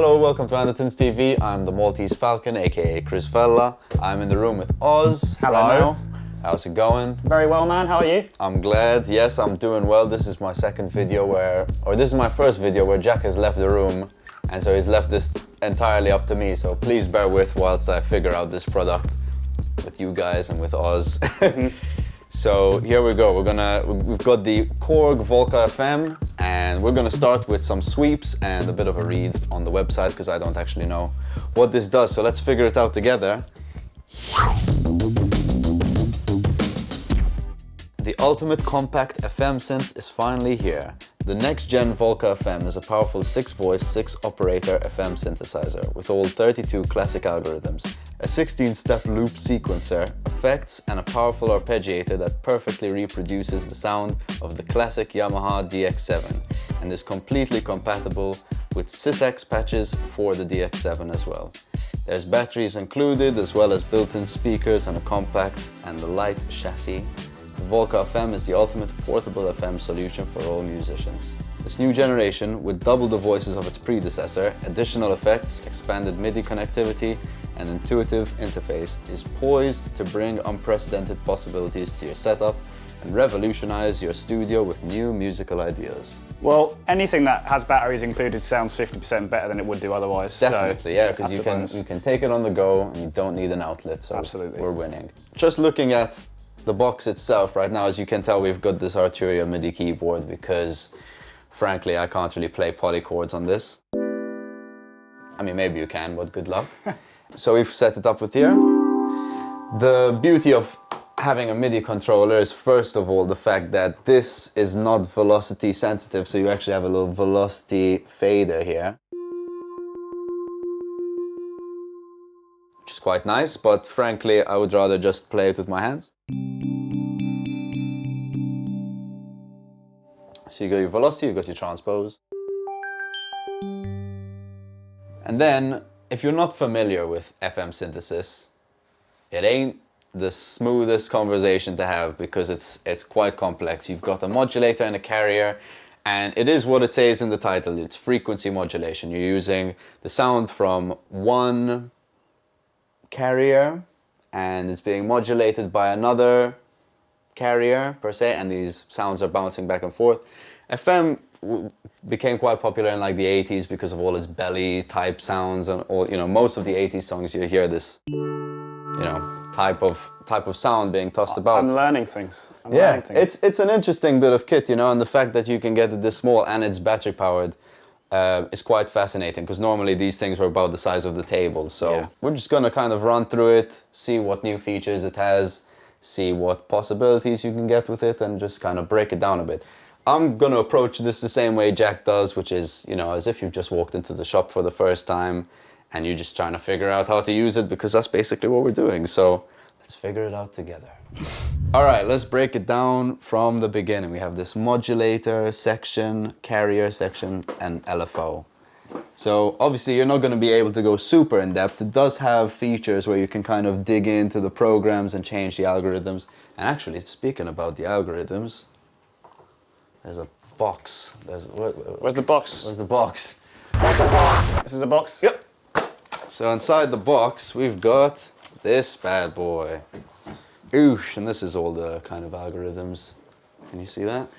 Hello, welcome to Andertons TV. I'm the Maltese Falcon, aka Chris Vella. I'm in the room with Oz. Hello. Right now. How's it going? Very well, man. How are you? I'm glad. Yes, I'm doing well. This is my second video this is my first video where Jack has left the room, and so he's left this entirely up to me. So please bear with whilst I figure out this product with you guys and with Oz. So here we go. We've got the Korg Volca FM, and we're gonna start with some sweeps and a bit of a read on the website because I don't actually know what this does. So let's figure it out together. The ultimate compact FM synth is finally here. The next-gen Volca FM is a powerful 6-voice, 6-operator FM synthesizer with all 32 classic algorithms, a 16-step loop sequencer, effects, and a powerful arpeggiator that perfectly reproduces the sound of the classic Yamaha DX7 and is completely compatible with SysX patches for the DX7 as well. There's batteries included, as well as built-in speakers and a compact and light chassis. The Volca FM is the ultimate portable FM solution for all musicians. This new generation, with double the voices of its predecessor, additional effects, expanded MIDI connectivity, and intuitive interface, is poised to bring unprecedented possibilities to your setup and revolutionize your studio with new musical ideas. Well, anything that has batteries included sounds 50% better than it would do otherwise. Definitely, yeah, because you can take it on the go and you don't need an outlet, so absolutely, we're winning. Just looking at the box itself right now, as you can tell, we've got this Arturia MIDI keyboard because, frankly, I can't really play polychords on this. I mean, maybe you can, but good luck. So we've set it up with here. The beauty of having a MIDI controller is, first of all, the fact that this is not velocity sensitive, so you actually have a little velocity fader here, which is quite nice, but frankly, I would rather just play it with my hands. So you got your velocity, you got your transpose. And then, if you're not familiar with FM synthesis, it ain't the smoothest conversation to have because it's quite complex. You've got a modulator and a carrier, and it is what it says in the title. It's frequency modulation. You're using the sound from one carrier, and it's being modulated by another carrier per se, and these sounds are bouncing back and forth. FM became quite popular in like the 80s because of all its belly type sounds, and all, you know, most of the 80s songs you hear this, you know, type of sound being tossed about. I'm learning things. It's an interesting bit of kit, you know, and the fact that you can get it this small and it's battery powered is quite fascinating, because normally these things were about the size of the table. So we're just gonna kind of run through it, see what new features it has, see what possibilities you can get with it, and just kind of break it down a bit. I'm gonna approach this the same way Jack does, which is, you know, as if you've just walked into the shop for the first time and you're just trying to figure out how to use it, because that's basically what we're doing. So let's figure it out together. All right, let's break it down from the beginning. We have this modulator section, carrier section, and LFO. So obviously you're not going to be able to go super in depth. It does have features where you can kind of dig into the programs and change the algorithms. And actually, speaking about the algorithms, there's a box. Where's the box? Where's the box? Where's the box? This is a box? Yep. So inside the box, we've got this bad boy. Oosh, and this is all the kind of algorithms. Can you see that?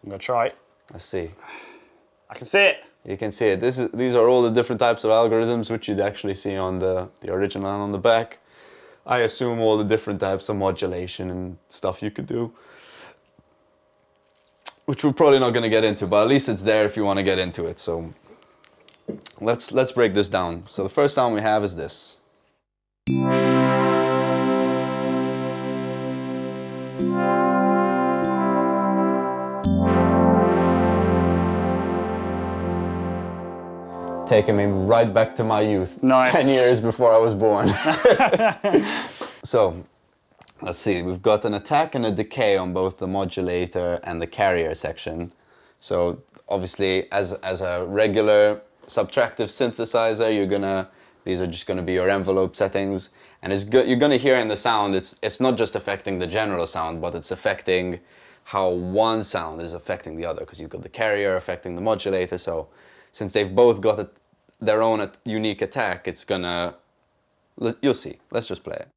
I'm gonna try it. Let's see. I can see it. You can see it. These are all the different types of algorithms which you'd actually see on the original and on the back. I assume all the different types of modulation and stuff you could do, which we're probably not going to get into, but at least it's there if you want to get into it. So let's break this down. So the first sound we have is this. Taking me right back to my youth. Nice. 10 years before I was born. So, let's see, we've got an attack and a decay on both the modulator and the carrier section. So, obviously, as a regular subtractive synthesizer, these are just gonna be your envelope settings. And you're gonna hear in the sound, it's not just affecting the general sound, but it's affecting how one sound is affecting the other, because you've got the carrier affecting the modulator. So since they've both got their own unique attack, it's gonna... You'll see. Let's just play it.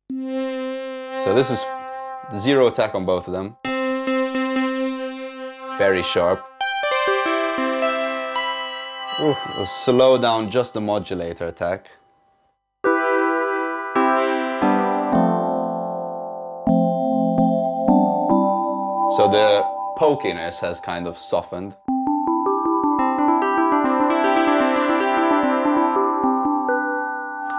So this is 0 attack on both of them. Very sharp. Oof. We'll slow down just the modulator attack. So the pokiness has kind of softened.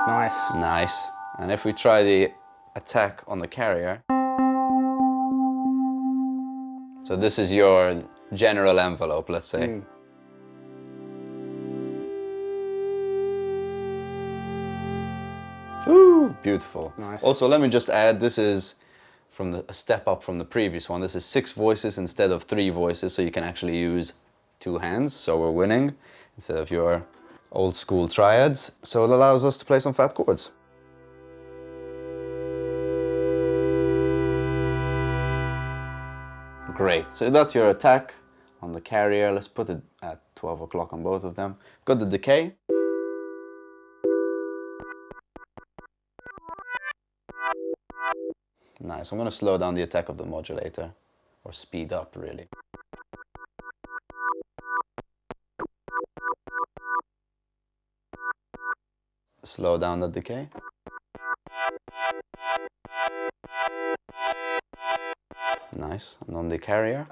Nice. Nice. And if we try the attack on the carrier. So this is your general envelope, let's say. Ooh, beautiful. Nice. Also, let me just add, this is from a step up from the previous one. This is 6 voices instead of 3 voices, so you can actually use 2 hands, so we're winning, instead of your old school triads. So it allows us to play some fat chords. Great, so that's your attack on the carrier. Let's put it at 12 o'clock on both of them. Got the decay. Nice, I'm gonna slow down the attack of the modulator, or speed up really. Slow down the decay. Nice, and on the carrier.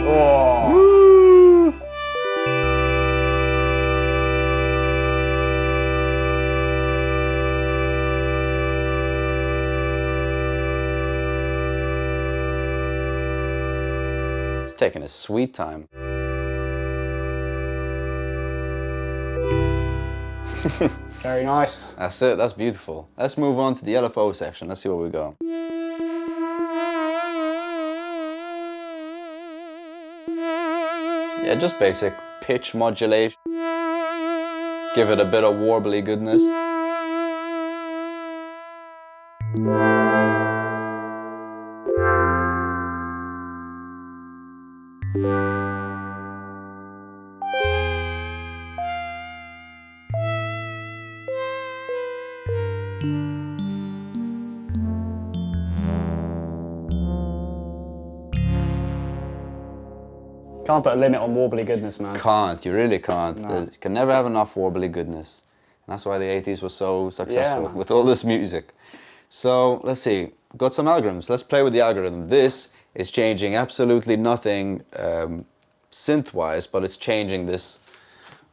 Oh. Woo! It's taking a sweet time. Very nice. That's it, that's beautiful. Let's move on to the LFO section. Let's see where we go. Yeah, just basic pitch modulation. Give it a bit of warbly goodness. Can't put a limit on warbly goodness, man. Can't, you really can't. No. You can never have enough warbly goodness. And that's why the 80s were so successful with all this music. So, let's see. Got some algorithms. Let's play with the algorithm. This is changing absolutely nothing synth-wise, but it's changing this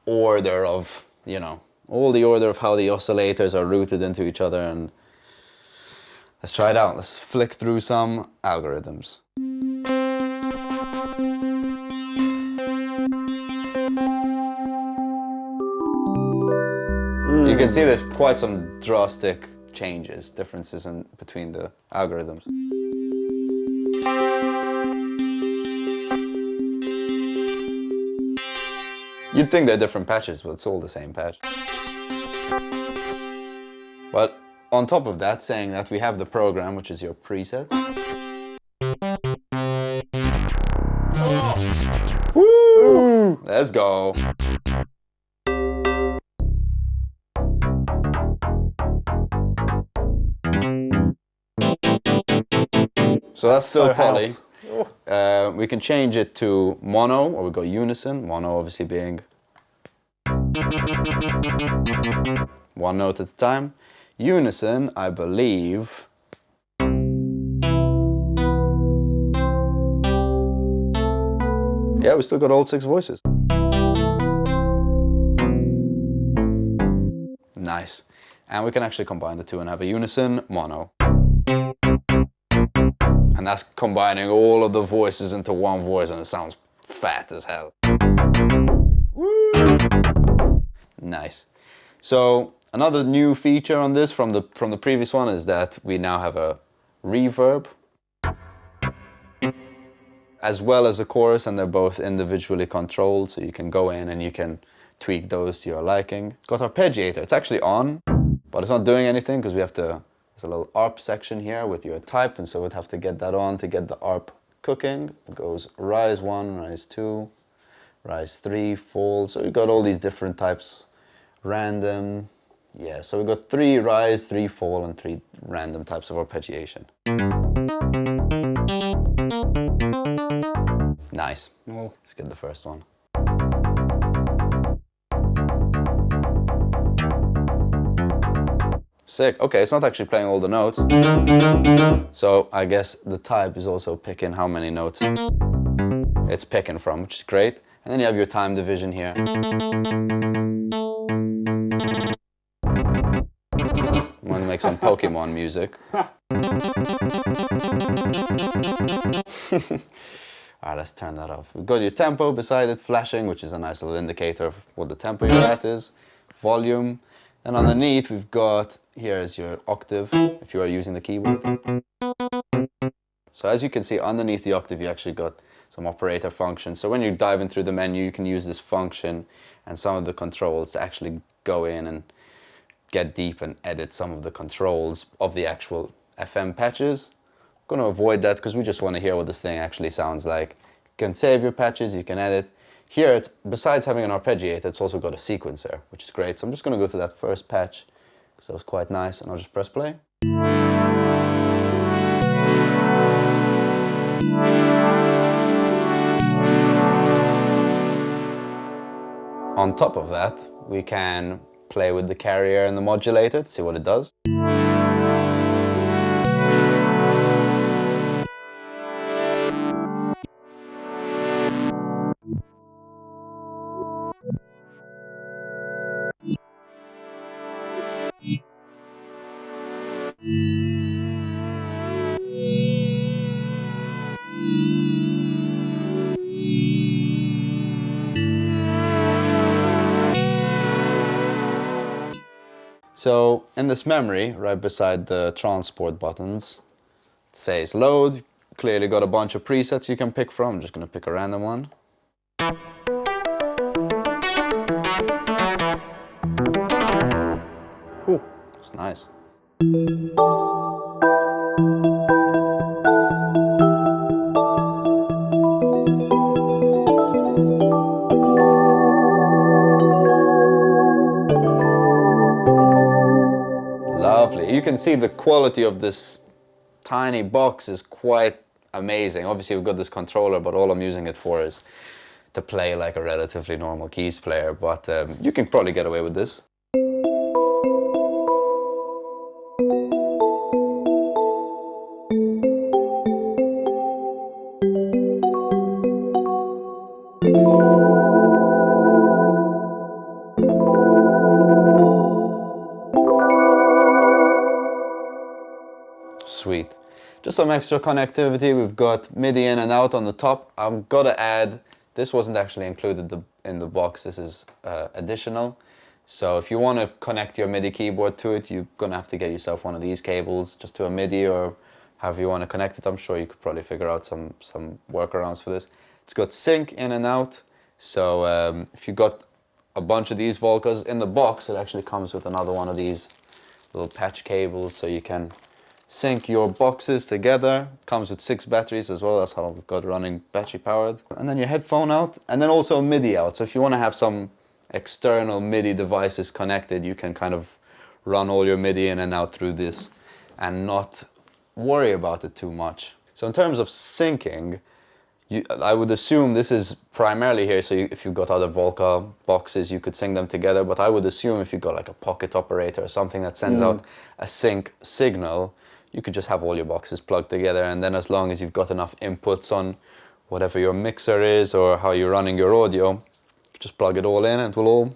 order of, you know, all the order of how the oscillators are routed into each other. And let's try it out. Let's flick through some algorithms. You can see there's quite some drastic changes, differences between the algorithms. You'd think they're different patches, but it's all the same patch. But on top of that, saying that we have the program, which is your preset. Woo! Let's go. So that's still poly. We can change it to mono, or we go unison. Mono obviously being 1 note at a time. Unison, I believe. Yeah, we still got all 6 voices. Nice. And we can actually combine the two and have a unison mono. And that's combining all of the voices into one voice, and it sounds fat as hell. Woo! Nice. So another new feature on this from the previous one is that we now have a reverb as well as a chorus, and they're both individually controlled, so you can go in and you can tweak those to your liking. Got arpeggiator. It's actually on, but it's not doing anything because we have to. There's a little ARP section here with your type, and so we'd have to get that on to get the ARP cooking. It goes rise 1, rise 2, rise 3, fall. So we've got all these different types, random. Yeah, so we've got 3 rise, 3 fall, and 3 random types of arpeggiation. Nice. Oh. Let's get the first one. Sick. Okay, it's not actually playing all the notes. So I guess the type is also picking how many notes it's picking from, which is great. And then you have your time division here. I'm gonna make some Pokemon music. Alright, let's turn that off. We've got your tempo beside it, flashing, which is a nice little indicator of what the tempo you're at is. Volume. And underneath we've got, here is your octave, if you are using the keyboard. So as you can see, underneath the octave you actually got some operator functions. So when you're diving through the menu, you can use this function and some of the controls to actually go in and get deep and edit some of the controls of the actual FM patches. I'm going to avoid that because we just want to hear what this thing actually sounds like. You can save your patches, you can edit. Here, it's, besides having an arpeggiator, it's also got a sequencer, which is great. So I'm just going to go to that first patch because that was quite nice, and I'll just press play. On top of that, we can play with the carrier and the modulator to see what it does. So in this memory, right beside the transport buttons, it says load. Clearly got a bunch of presets you can pick from. I'm just going to pick a random one. Whew, that's nice. Lovely. You can see the quality of this tiny box is quite amazing. Obviously we've got this controller, but all I'm using it for is to play like a relatively normal keys player, but you can probably get away with this. Sweet. Just some extra connectivity. We've got MIDI in and out on the top. I'm gonna add, this wasn't actually included in the box, this is additional. So if you want to connect your MIDI keyboard to it, you're gonna have to get yourself one of these cables just to a MIDI, or however you want to connect it. I'm sure you could probably figure out some workarounds for this. It's got sync in and out. So if you got a bunch of these Volcas in the box, it actually comes with another one of these little patch cables, so you can sync your boxes together. It comes with 6 batteries as well. That's how we've got running battery powered. And then your headphone out, and then also MIDI out. So if you want to have some external MIDI devices connected, you can kind of run all your MIDI in and out through this and not worry about it too much. So in terms of syncing, I would assume this is primarily here, so if you've got other Volca boxes, you could sync them together, but I would assume if you've got like a pocket operator or something that sends out a sync signal, you could just have all your boxes plugged together, and then as long as you've got enough inputs on whatever your mixer is or how you're running your audio, just plug it all in and it will all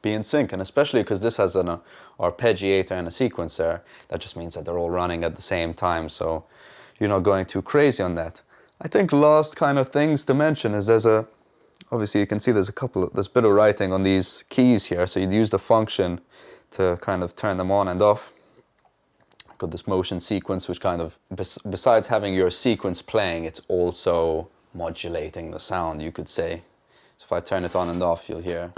be in sync. And especially because this has an arpeggiator and a sequencer, that just means that they're all running at the same time, so you're not going too crazy on that. I think last kind of things to mention is obviously you can see there's a bit of writing on these keys here, so you'd use the function to kind of turn them on and off. Got this motion sequence, which kind of, besides having your sequence playing, it's also modulating the sound, you could say. So if I turn it on and off, you'll hear.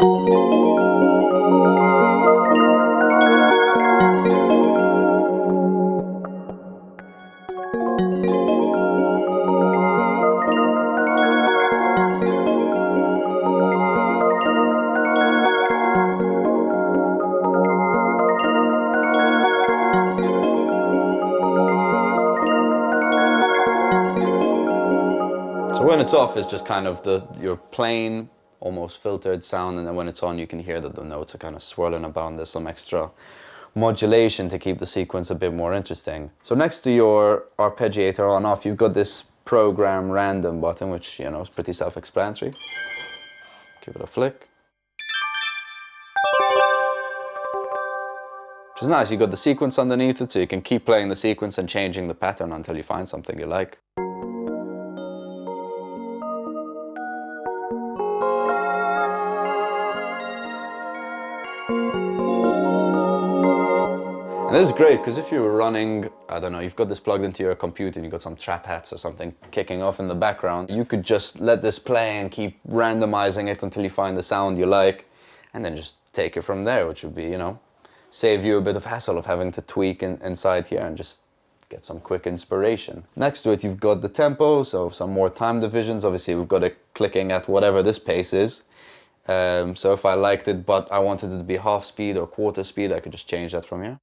it's off, it's just kind of your plain, almost filtered sound, and then when it's on, you can hear that the notes are kind of swirling about. There's some extra modulation to keep the sequence a bit more interesting. So next to your arpeggiator on off, you've got this program random button, which, you know, is pretty self-explanatory. Give it a flick. Which is nice, you got the sequence underneath it, so you can keep playing the sequence and changing the pattern until you find something you like. And this is great, because if you're running, I don't know, you've got this plugged into your computer and you've got some trap hats or something kicking off in the background, you could just let this play and keep randomizing it until you find the sound you like, and then just take it from there, which would be, you know, save you a bit of hassle of having to tweak inside here and just get some quick inspiration. Next to it, you've got the tempo, so some more time divisions. Obviously, we've got it clicking at whatever this pace is. So if I liked it, but I wanted it to be half speed or quarter speed, I could just change that from here.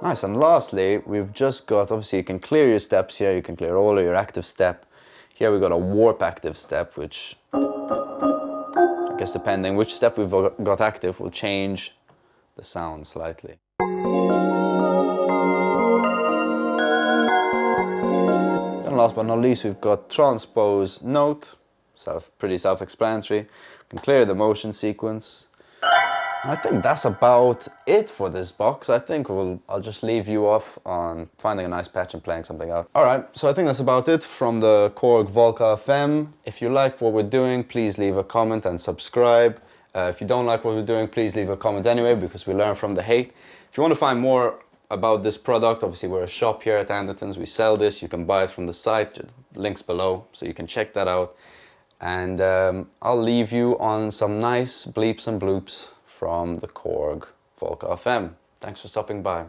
Nice, and lastly, we've just got, obviously you can clear your steps here, you can clear all of your active step. Here we've got a warp active step, which, I guess depending which step we've got active, will change the sound slightly. And last but not least, we've got transpose note, pretty self-explanatory. You can clear the motion sequence. I think that's about it for this box. I think I'll just leave you off on finding a nice patch and playing something out. Alright, so I think that's about it from the Korg Volca FM. If you like what we're doing, please leave a comment and subscribe. If you don't like what we're doing, please leave a comment anyway, because we learn from the hate. If you want to find more about this product, obviously we're a shop here at Andertons. We sell this, you can buy it from the site, links below, so you can check that out. And I'll leave you on some nice bleeps and bloops from the Korg Volca FM. Thanks for stopping by.